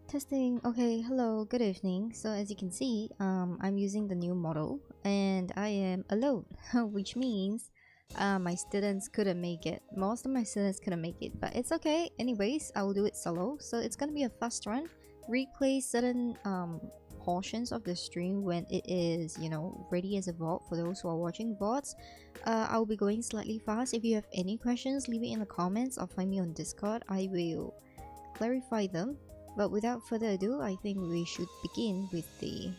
Testing. Okay, hello, good evening. So as you can see, I'm using the new model and I am alone, which means my students couldn't make it. Most of my students couldn't make it, but it's okay. Anyways, I will do it solo. So it's gonna be a fast run. Replay certain portions of the stream when it is, ready as a VOD for those who are watching VODs. I'll be going slightly fast. If you have any questions, leave it in the comments or find me on Discord. I will clarify them. But without further ado, I think we should begin with the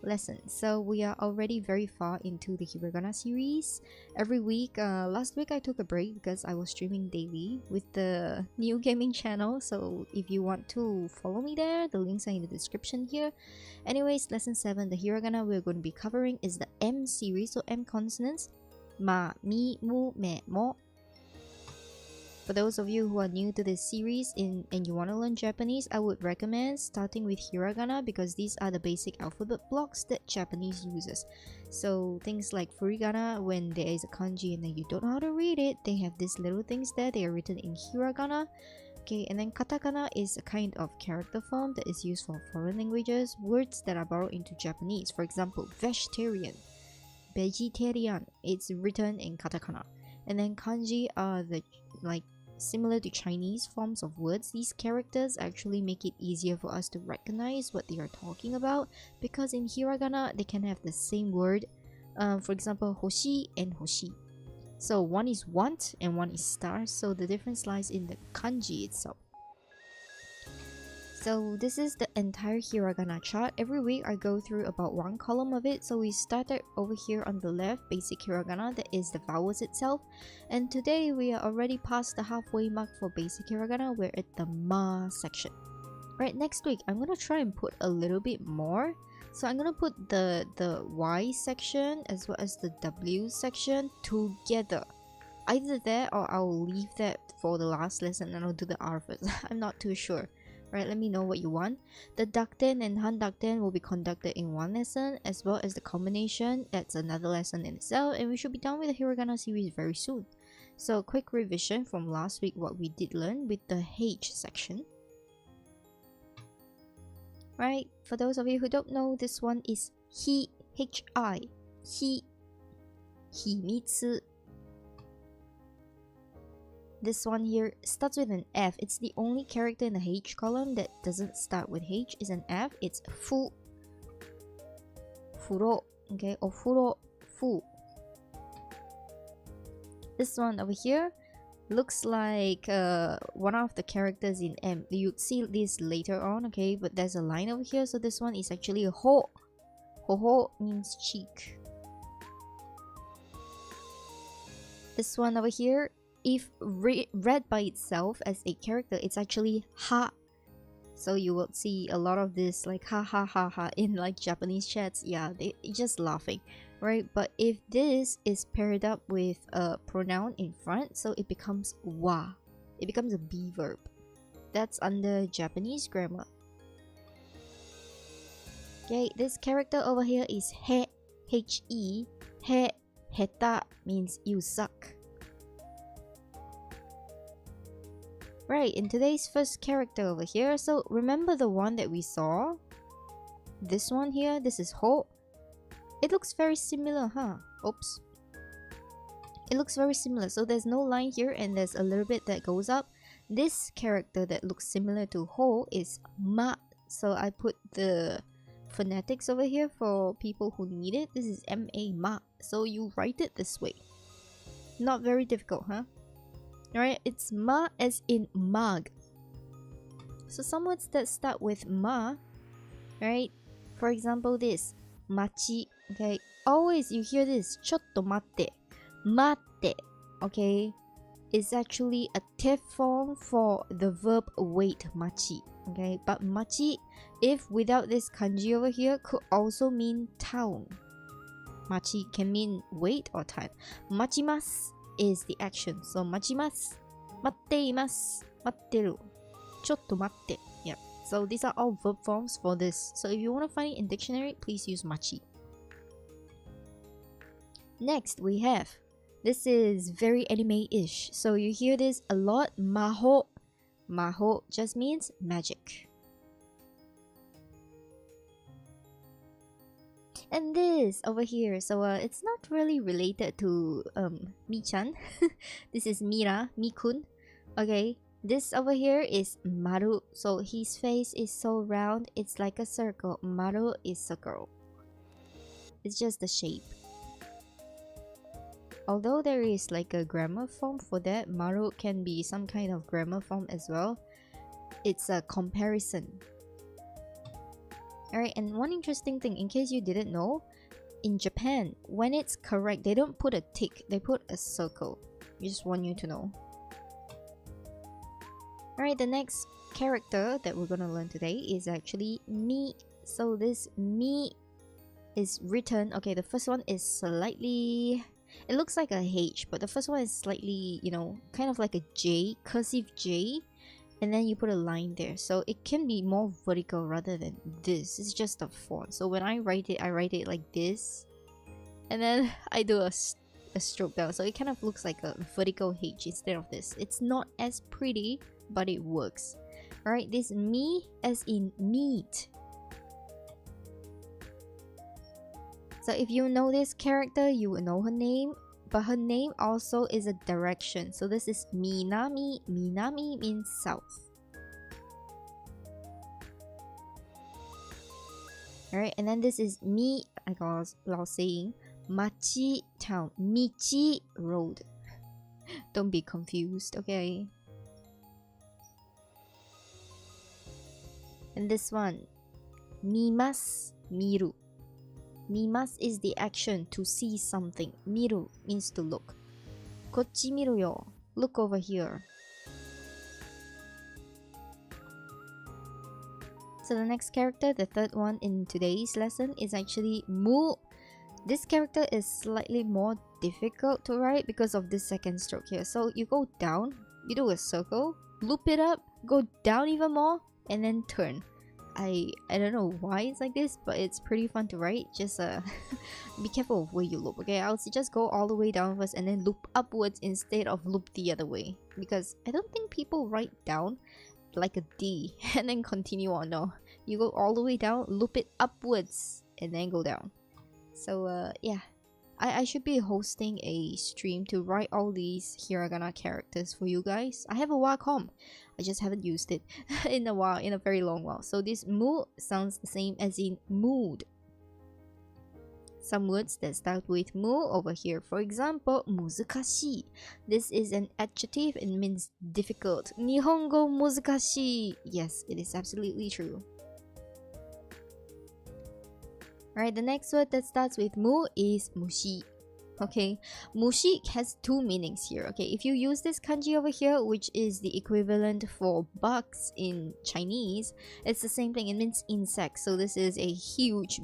lesson. So we are already very far into the Hiragana series. Every week, last week I took a break because I was streaming daily with the new gaming channel. So if you want to follow me there, the links are in the description here. Anyways, lesson 7, the Hiragana we're going to be covering is the M series, so M consonants. Ma, mi, mu, me, mo. For those of you who are new to this series and you want to learn Japanese, I would recommend starting with Hiragana because these are the basic alphabet blocks that Japanese uses. So things like furigana, when there is a kanji and then you don't know how to read it, they have these little things there, they are written in Hiragana. Okay, and then katakana is a kind of character form that is used for foreign languages, words that are borrowed into Japanese. For example, vegetarian, it's written in katakana. And then kanji are the similar to Chinese forms of words. These characters actually make it easier for us to recognize what they are talking about because in hiragana they can have the same word. For example, hoshi and hoshi. So one is want and one is star, so the difference lies in the kanji itself. So this is the entire hiragana chart. Every week I go through about one column of it. So we started over here on the left, basic hiragana, that is the vowels itself. And today we are already past the halfway mark for basic hiragana. We're at the ma section. Right, next week I'm gonna try and put a little bit more. So I'm gonna put the Y section as well as the W section together. Either that or I'll leave that for the last lesson and I'll do the R first. I'm not too sure. Right, let me know what you want. The Dakten and Handakten will be conducted in one lesson, as well as the combination. That's another lesson in itself, and we should be done with the Hiragana series very soon. So, quick revision from last week what we did learn with the H section. Right, for those of you who don't know, this one is Hi, H-I, Hi, Himitsu. This one here starts with an F. It's the only character in the H column that doesn't start with H. Is an F. It's fu, furo, okay, or furo, fu. This one over here looks like one of the characters in M. You'd see this later on, okay, but there's a line over here, so this one is actually a ho. Ho means cheek. This one over here, if read by itself as a character, it's actually ha. So you will see a lot of this like ha ha ha ha in like Japanese chats. Yeah, they just laughing, right? But if this is paired up with a pronoun in front, so it becomes wa. It becomes a be verb. That's under Japanese grammar. Okay, this character over here is he, H-E. He, heta means you suck. Right, in today's first character over here, so remember the one that we saw? This one here, this is ho. It looks very similar, huh? Oops. It looks very similar, so there's no line here and there's a little bit that goes up. This character that looks similar to ho is ma. So I put the phonetics over here for people who need it. This is M-A, ma. So you write it this way. Not very difficult, huh? Alright, it's ma as in mug. So some words that start with ma, right? For example, this machi. Okay, always you hear this chotto matte. Matte, okay, is actually a TIF form for the verb wait, machi. Okay, but machi, if without this kanji over here, could also mean town. Machi can mean wait or time. Machimasu is the action. So machimasu, matteimasu, matteru, chotto matte. Yeah. So these are all verb forms for this. So if you want to find it in dictionary, please use machi. Next we have, this is very anime-ish. So you hear this a lot, maho. Maho just means magic. And this over here, so it's not really related to Mi-chan. This is Mira, Mi-kun. Okay, this over here is Maru. So his face is so round, it's like a circle. Maru is a girl. It's just the shape. Although there is like a grammar form for that, Maru can be some kind of grammar form as well. It's a comparison. Alright, and one interesting thing, in case you didn't know, in Japan, when it's correct, they don't put a tick, they put a circle. I just want you to know. Alright, the next character that we're gonna learn today is actually Mi. So this Mi is written, okay, the first one is slightly, it looks like a H, but the first one is slightly, you know, kind of like a J, cursive J. And then you put a line there, so it can be more vertical rather than this. It's just a font. So when I write it like this, and then I do a stroke down, so it kind of looks like a vertical H instead of this. It's not as pretty, but it works. Alright, this Mi as in meat. So if you know this character, you will know her name. But her name also is a direction. So this is Minami. Minami means south. Alright, and then this is Mi, like I was saying, Machi town. Michi road. Don't be confused, okay? And this one, Mimas, Miru. Mimas is the action to see something. Miru means to look. Kochi miru yo. Look over here. So the next character, the third one in today's lesson, is actually Mu. This character is slightly more difficult to write because of this second stroke here. So you go down, you do a circle, loop it up, go down even more, and then turn. I don't know why it's like this, but it's pretty fun to write. Just be careful of where you loop, okay? I'll just go all the way down first and then loop upwards instead of loop the other way, because I don't think people write down like a D and then continue on. No, you go all the way down, loop it upwards, and then go down. So yeah, I should be hosting a stream to write all these hiragana characters for you guys. I have a Wacom, I just haven't used it in a while, in a very long while. So this mu sounds the same as in mood. Some words that start with mu over here. For example, muzukashii. This is an adjective and means difficult. Nihongo muzukashii. Yes, it is absolutely true. Alright, the next word that starts with mu is mushi. Okay, mushi has two meanings here. Okay, if you use this kanji over here, which is the equivalent for bugs in Chinese, it's the same thing. It means insect. So this is a huge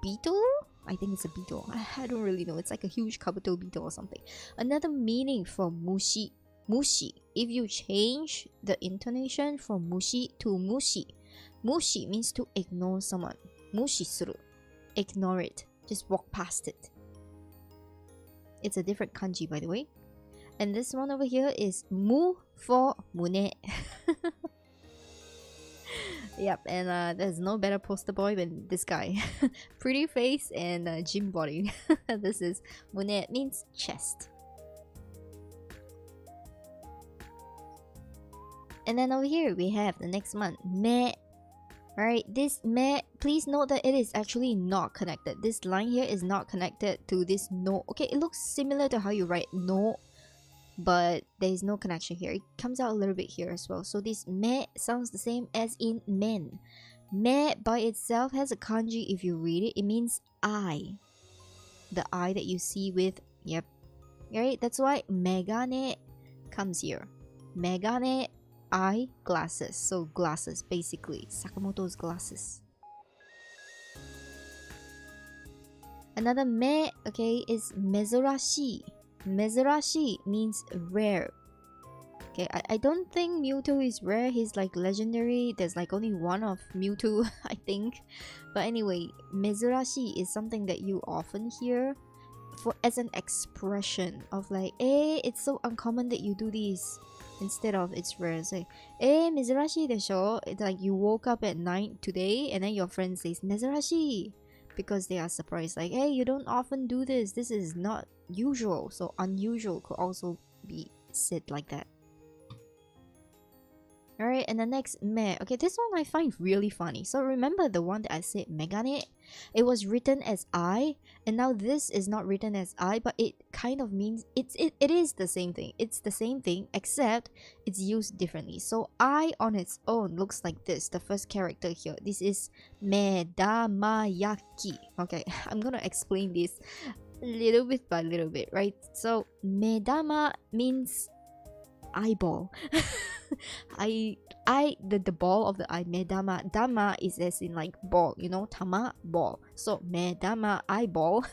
beetle. I think it's a beetle. I don't really know. It's like a huge kabuto beetle or something. Another meaning for mushi. Mushi. If you change the intonation from mushi to mushi, mushi means to ignore someone. Mushi suru. Ignore it. Just walk past it. It's a different kanji, by the way. And this one over here is mu for mune. Yep, and there's no better poster boy than this guy. Pretty face and gym body. This is mune, means chest. And then over here we have the next one, me. Alright, this me, please note that it is actually not connected. This line here is not connected to this no. Okay, it looks similar to how you write no, but there is no connection here. It comes out a little bit here as well. So this me sounds the same as in men. Me by itself has a kanji. If you read it, it means eye. The eye that you see with, yep. Alright, that's why megane comes here. Megane, eye, glasses. So glasses, basically. Sakamoto's glasses. Another me, okay, is mezurashi. Mezurashi means rare. Okay, I don't think Mewtwo is rare. He's like legendary. There's like only one of Mewtwo, I think. But anyway, mezurashi is something that you often hear for as an expression of like, eh, it's so uncommon that you do this. Instead of it's rare, say, eh, mezurashi desho. It's like you woke up at night today and then your friend says, mezurashi. because they are surprised. Like, hey, you don't often do this. This is not usual. So unusual could also be said like that. Alright, and the next me. Okay, this one I find really funny. So remember the one that I said megane? It was written as I, and now this is not written as I, but it kind of means it is the same thing. It's the same thing, except it's used differently. So I on its own looks like this, the first character here. This is medamayaki. Okay, I'm gonna explain this little bit by little bit, right? So medama means eyeball. The ball of the eye. Medama, dama is as in like ball, you know, tama, ball. So medama, eyeball.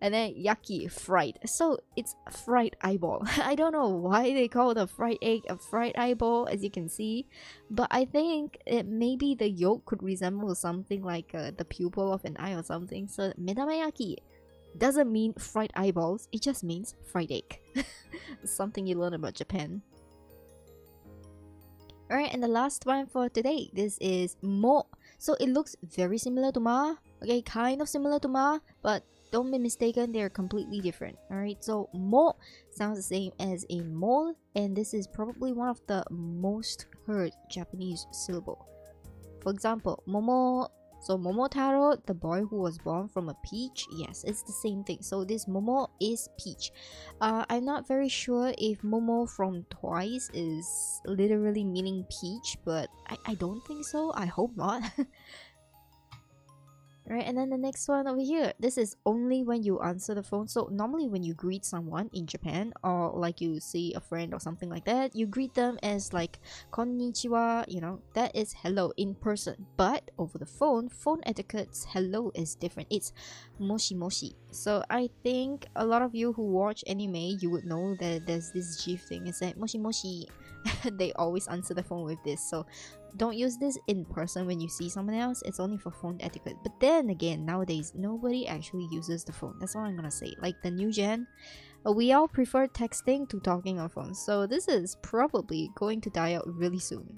And then yaki, fried. So it's fried eyeball. I don't know why they call the fried egg a fried eyeball, as you can see, but I think maybe the yolk could resemble something like the pupil of an eye or something. So medamayaki doesn't mean fried eyeballs, it just means fried egg. Something you learn about Japan. Alright, and the last one for today, this is mo. So it looks very similar to ma, okay, kind of similar to ma, but don't be mistaken, they're completely different. Alright, so mo sounds the same as a mole, and this is probably one of the most heard Japanese syllable. For example, momo. So Momotaro, the boy who was born from a peach, yes, it's the same thing. So this Momo is peach. I'm not very sure if Momo from Twice is literally meaning peach, but I don't think so. I hope not. Right, and then the next one over here, this is only when you answer the phone. So normally when you greet someone in Japan, or like you see a friend or something like that, you greet them as like konnichiwa, you know, that is hello in person. But over the phone etiquette's hello is different. It's moshi moshi. So I think a lot of you who watch anime, you would know that there's this gif thing. It's like moshi moshi. They always answer the phone with this. So don't use this in person when you see someone else. It's only for phone etiquette. But then again, nowadays nobody actually uses the phone. That's what I'm gonna say. Like the new gen, we all prefer texting to talking on phones. So this is probably going to die out really soon.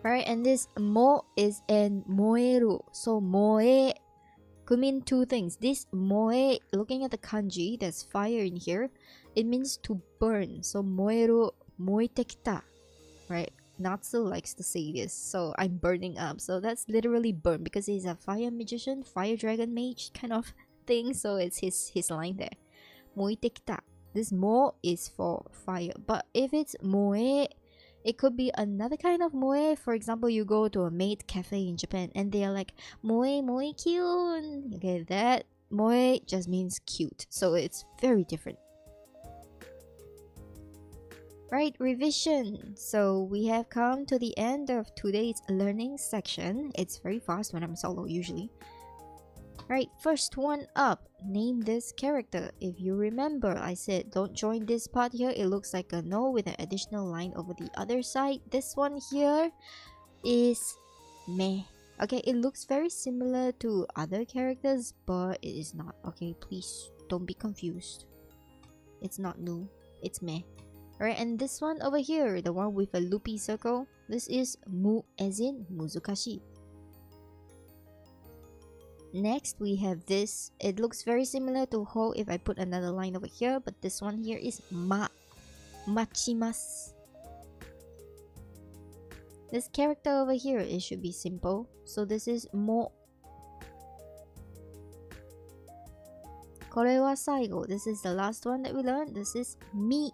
Alright, and this mo is an moeru. So moe could mean two things. This moe, looking at the kanji, there's fire in here. It means to burn. So moeru, moetekita, right? Natsu likes to say this. So I'm burning up. So that's literally burn, because he's a fire magician, fire dragon mage kind of thing. So it's his line there. Moetekita. This mo is for fire. But if it's moe, it could be another kind of moe. For example, you go to a maid cafe in Japan and they are like moe moe cute. Okay, that moe just means cute. So it's very different. Right, revision. So we have come to the end of today's learning section. It's very fast when I'm solo usually. Right, first one up. Name this character. If you remember, I said don't join this part here. It looks like a no with an additional line over the other side. This one here is me. Okay, it looks very similar to other characters, but it is not. Okay, please don't be confused. It's not new. It's me. Alright, and this one over here, the one with a loopy circle, this is mu as in muzukashi. Next, we have this. It looks very similar to ho if I put another line over here, but this one here is ma. Machimasu. This character over here, it should be simple. So this is mo. これは最後. This is the last one that we learned. This is mi.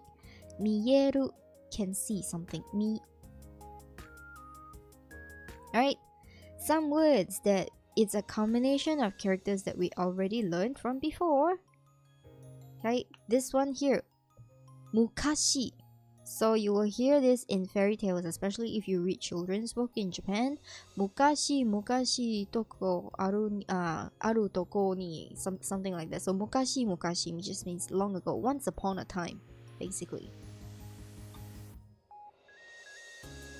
Mieru, can see something. Mi. Alright. Some words that it's a combination of characters that we already learned from before. Right? This one here. Mukashi. So you will hear this in fairy tales, especially if you read children's book in Japan. Mukashi, mukashi toko aru toko ni, something like that. So mukashi, mukashi just means long ago, once upon a time, basically.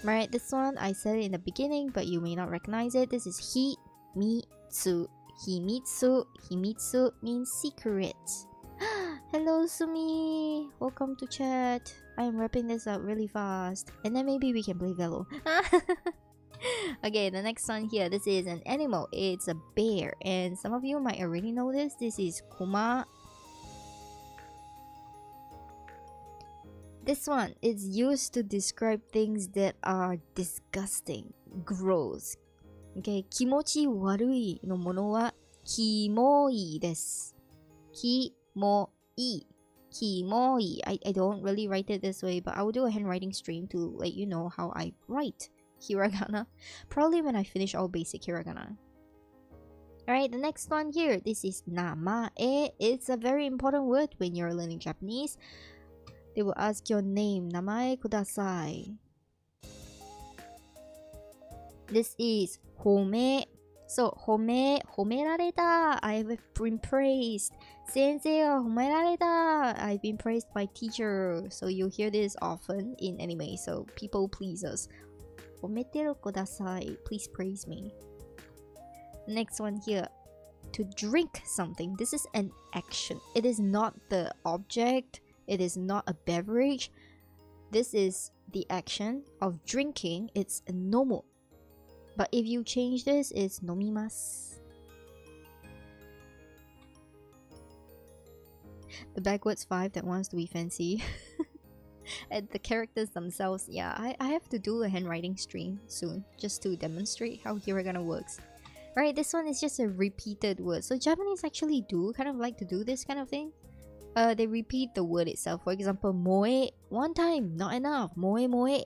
Right, this one I said it in the beginning, but you may not recognize it. This is himitsu. Himitsu. Himitsu means secret. Hello Sumi, welcome to chat. I am wrapping this up really fast, and then maybe we can play Velo. Okay, the next one here. This is an animal. It's a bear, and some of you might already know this. This is kuma. This one is used to describe things that are disgusting, gross. Okay, 気持ち悪いのものはキモいです。キモい。キモい. I don't really write it this way, but I will do a handwriting stream to let you know how I write hiragana. Probably when I finish all basic hiragana. Alright, the next one here. This is namae. It's a very important word when you're learning Japanese. They will ask your name. Namae kudasai. This is home. So, 褒められた. I have been praised. 先生は褒められた. I've been praised by teacher. So, you hear this often in anime. So, people please us. 褒めてください. Please praise me. Next one here. To drink something. This is an action. It is not the object. It is not a beverage. This is the action of drinking. It's nomu. But if you change this, it's nomimasu. The backwards 5 that wants to be fancy. And the characters themselves, yeah, I have to do a handwriting stream soon just to demonstrate how hiragana works. Right, this one is just a repeated word. So Japanese actually do kind of like to do this kind of thing. They repeat the word itself. For example, moe, one time, not enough. Moe moe.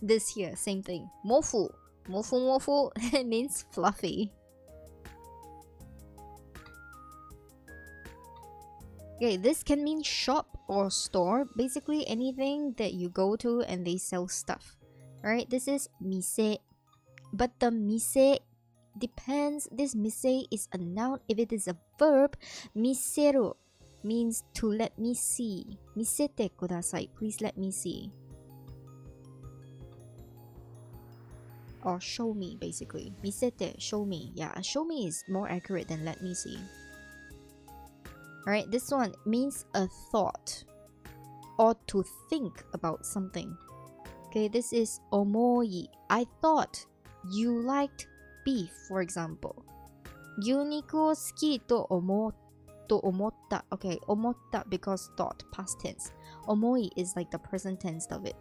This here, same thing. Mofu. Mofu mofu. It means fluffy. Okay, this can mean shop or store. Basically anything that you go to and they sell stuff. Alright, this is mise. But the mise depends. This mise is a noun. If it is a verb, miseru means to let me see. Misete kudasai. Please let me see. Or show me, basically. Misete, show me. Yeah, show me is more accurate than let me see. Alright, this one means a thought. Or to think about something. Okay, this is omoi. I thought you liked beef, for example. 牛肉を好きと思った. Okay, 思った because thought, past tense. Omoi is like the present tense of it.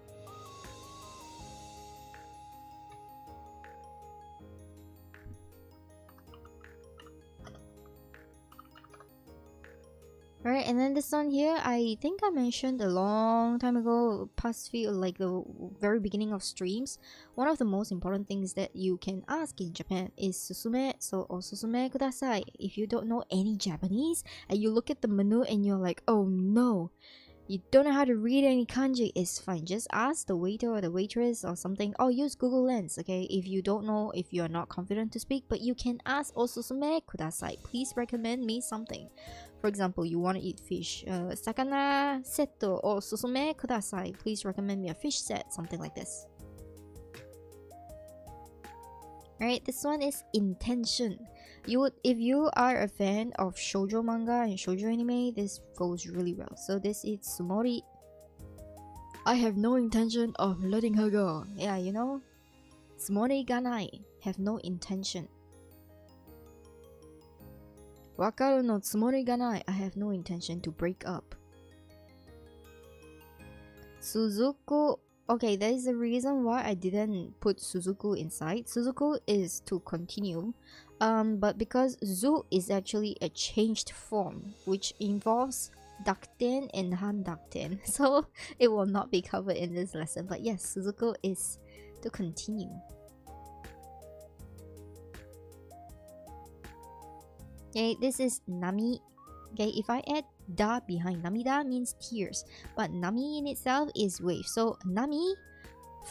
Right, and then this one here, I think I mentioned a long time ago, past few, like the very beginning of streams. One of the most important things that you can ask in Japan is susume. So, osusume kudasai. If you don't know any Japanese and you look at the menu and you're like, oh no, you don't know how to read any kanji, it's fine. Just ask the waiter or the waitress or something. Or use Google Lens, okay? If you don't know, if you're not confident to speak, but you can ask osusume kudasai. Please recommend me something. For example, you want to eat fish. Sakana setto or susume kudasai. Please recommend me a fish set. Something like this. Alright, this one is intention. If you are a fan of shoujo manga and shoujo anime, this goes really well. So this is tsumori. I have no intention of letting her go. Yeah, you know? Tsumori ganai. Have no intention. Wakaru no tsumori ganai. I have no intention to break up. Suzuku. Okay, there is a reason why I didn't put Suzuku inside. Suzuku is to continue. But because zu is actually a changed form, which involves dakten and handakten. So it will not be covered in this lesson. But yes, Suzuku is to continue. Okay, this is nami. Okay, if I add da behind namida means tears, but nami in itself is wave. So Nami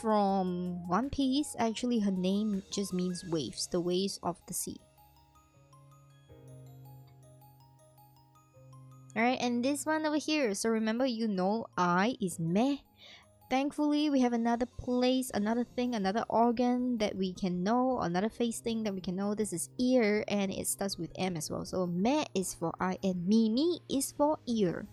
from One Piece, actually her name just means waves, the waves of the sea. Alright, and this one over here, so remember, you know I is me. Thankfully, we have another place, another thing, another organ that we can know, another face thing that we can know. This is ear, and it starts with M as well. So me is for eye, and mimi is for ear.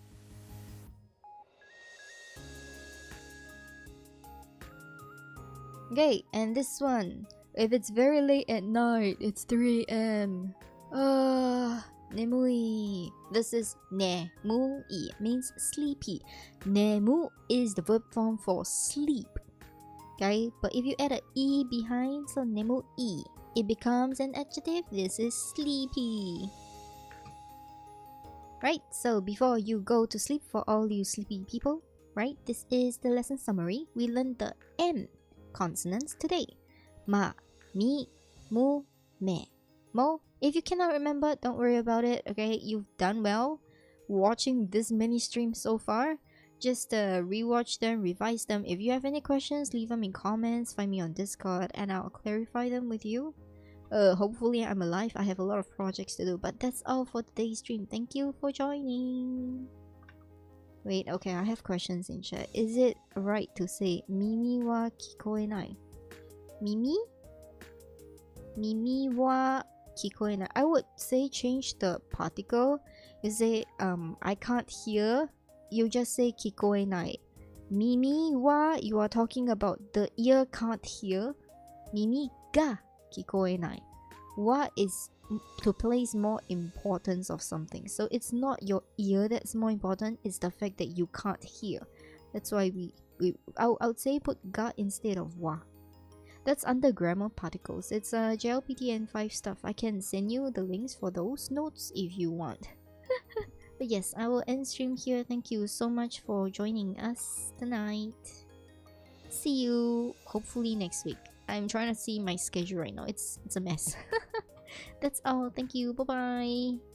Okay, and this one. If it's very late at night, it's 3 a.m. Nemui. This is nemui. It means sleepy. Nemu is the verb form for sleep. Okay, but if you add a e behind, so nemui, it becomes an adjective. This is sleepy. Right, so before you go to sleep, for all you sleepy people, right, this is the lesson summary. We learned the M consonants today. Ma, mi, mu, me, mo. If you cannot remember, don't worry about it, okay? You've done well watching this many streams so far. Just rewatch them, revise them. If you have any questions, leave them in comments, find me on Discord, and I'll clarify them with you. Hopefully I'm alive. I have a lot of projects to do, but that's all for today's stream. Thank you for joining. Wait, okay, I have questions in chat. Is it right to say Mimi wa kikoenai? Mimi? Mimi wa kikoenai. I would say change the particle. You say I can't hear. You just say kikoenai. Mimi wa, you are talking about the ear can't hear. Mimi ga kikoenai. Wa is to place more importance of something. So it's not your ear that's more important, it's the fact that you can't hear. That's why I would say put ga instead of wa. That's under grammar particles. It's JLPTN 5 stuff. I can send you the links for those notes if you want. But yes, I will end stream here. Thank you so much for joining us tonight. See you hopefully next week. I'm trying to see my schedule right now. It's a mess. That's all. Thank you. Bye bye.